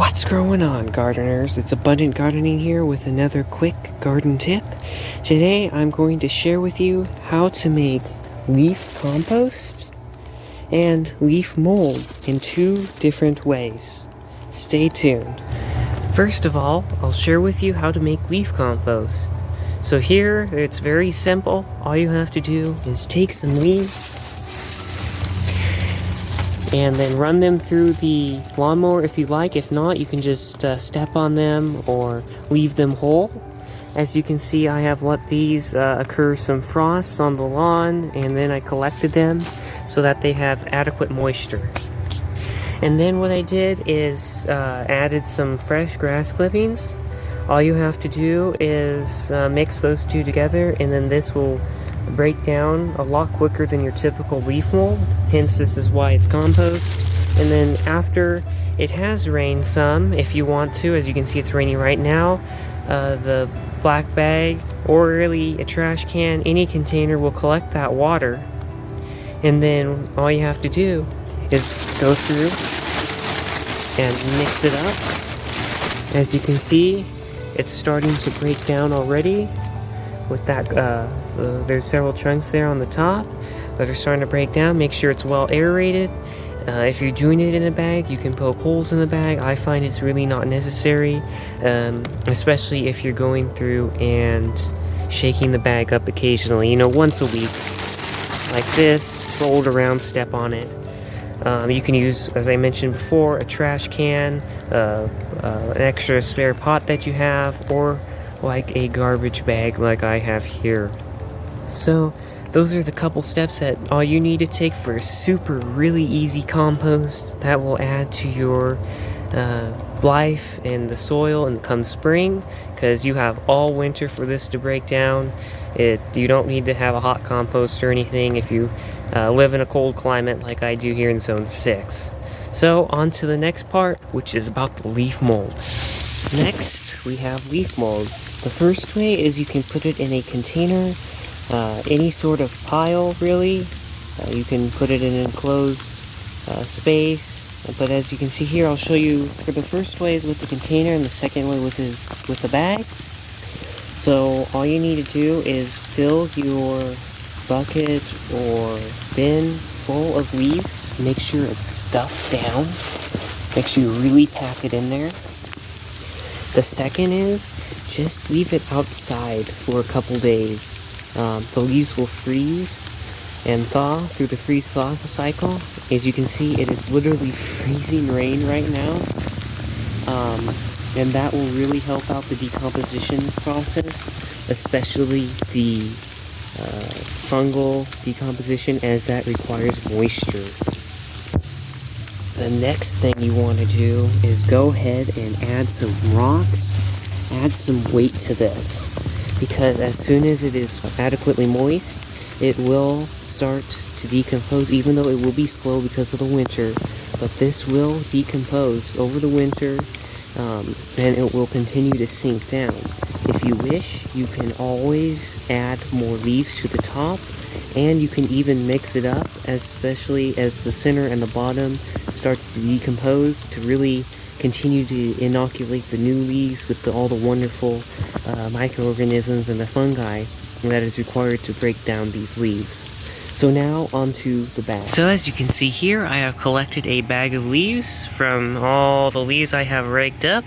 What's going on, gardeners? It's Abundant Gardening here with another quick garden tip. Today I'm going to share with you how to make leaf compost and leaf mold in two different ways. Stay tuned. First of all, I'll share with you how to make leaf compost. So here, it's very simple. All you have to do is take some leaves and then run them through the lawnmower if you like. If not, you can just step on them or leave them whole. As you can see, I have let these occur some frosts on the lawn, and then I collected them so that they have adequate moisture. And then what I did is added some fresh grass clippings. All you have to do is mix those two together, and then this will break down a lot quicker than your typical leaf mold. Hence, this is why it's compost. And then after it has rained some, if you want to, as you can see it's raining right now, the black bag or really a trash can, any container will collect that water. And then all you have to do is go through and mix it up. As you can see, it's starting to break down already. With that, there's several chunks there on the top that are starting to break down. Make sure it's well aerated. If you're doing it in a bag, you can poke holes in the bag. I find it's really not necessary, especially if you're going through and shaking the bag up occasionally. You know, once a week, like this, fold around, step on it. You can use, as I mentioned before, a trash can, an extra spare pot that you have, or like a garbage bag like I have here. So those are the couple steps that all you need to take for a super really easy compost that will add to your life and the soil and come spring, because you have all winter for this to break down. You don't need to have a hot compost or anything if you live in a cold climate like I do here in Zone 6. So on to the next part, which is about the leaf mold. Next, we have leaf mold. The first way is you can put it in a container, any sort of pile really. You can put it in an enclosed space, but as you can see here, I'll show you for the first way is with the container and the second way with the bag. So all you need to do is fill your bucket or bin full of leaves. Make sure it's stuffed down. Make sure you really pack it in there. The second is just leave it outside for a couple days. The leaves will freeze and thaw through the freeze-thaw cycle. As you can see, it is literally freezing rain right now. And that will really help out the decomposition process, especially the fungal decomposition, as that requires moisture. The next thing you want to do is go ahead and add some rocks, add some weight to this, because as soon as it is adequately moist, it will start to decompose, even though it will be slow because of the winter, but this will decompose over the winter, and it will continue to sink down. If you wish, you can always add more leaves to the top, and you can even mix it up, especially as the center and the bottom starts to decompose, to really continue to inoculate the new leaves with all the wonderful microorganisms and the fungi that is required to break down these leaves. So now onto the bag. So as you can see here, I have collected a bag of leaves from all the leaves I have raked up.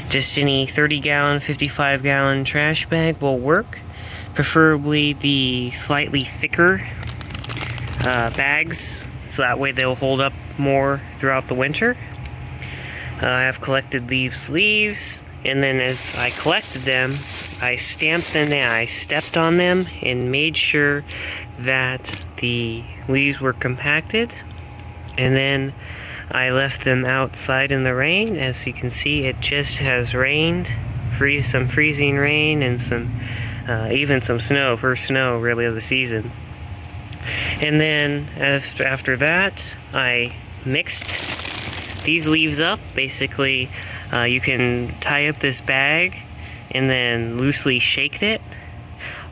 Just any 30-gallon, 55-gallon trash bag will work. Preferably the slightly thicker bags, so that way they'll hold up more throughout the winter. I have collected these leaves, and then as I collected them, I stamped them down. I stepped on them and made sure that the leaves were compacted, and then I left them outside in the rain. As you can see, it just has rained, some freezing rain, and some even some snow, first snow really of the season. And then after that, I mixed these leaves up. Basically, you can tie up this bag and then loosely shake it,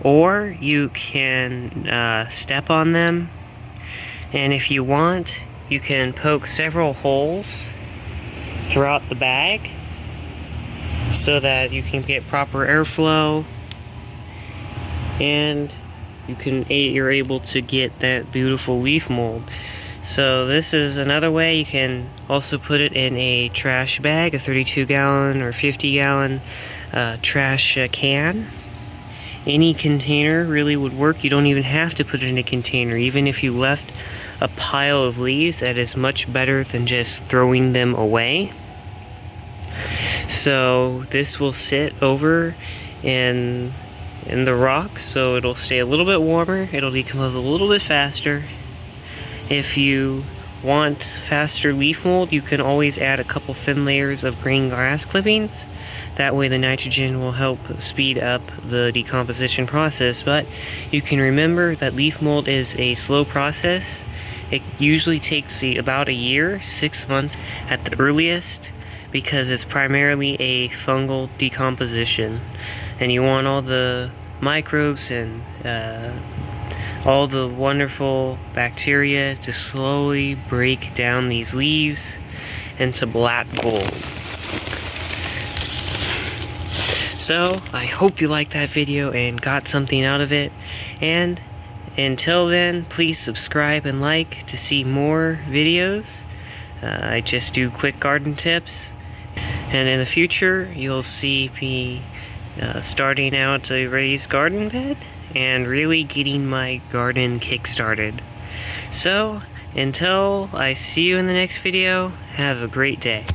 or you can step on them, and if you want, you can poke several holes throughout the bag so that you can get proper airflow and you're able to get that beautiful leaf mold. So this is another way. You can also put it in a trash bag, a 32 gallon or 50 gallon trash can. Any container really would work. You don't even have to put it in a container. Even if you left a pile of leaves, that is much better than just throwing them away. So this will sit over in the rock, so it'll stay a little bit warmer. It'll decompose a little bit faster. If you want faster leaf mold, you can always add a couple thin layers of green grass clippings. That way the nitrogen will help speed up the decomposition process. But you can remember that leaf mold is a slow process. It usually takes about a year, 6 months at the earliest, because it's primarily a fungal decomposition. And you want all the microbes and all the wonderful bacteria to slowly break down these leaves into black gold. So, I hope you liked that video and got something out of it. And until then, please subscribe and like to see more videos. I just do quick garden tips. And in the future, you'll see me starting out a raised garden bed and really getting my garden kick-started. So, until I see you in the next video, have a great day.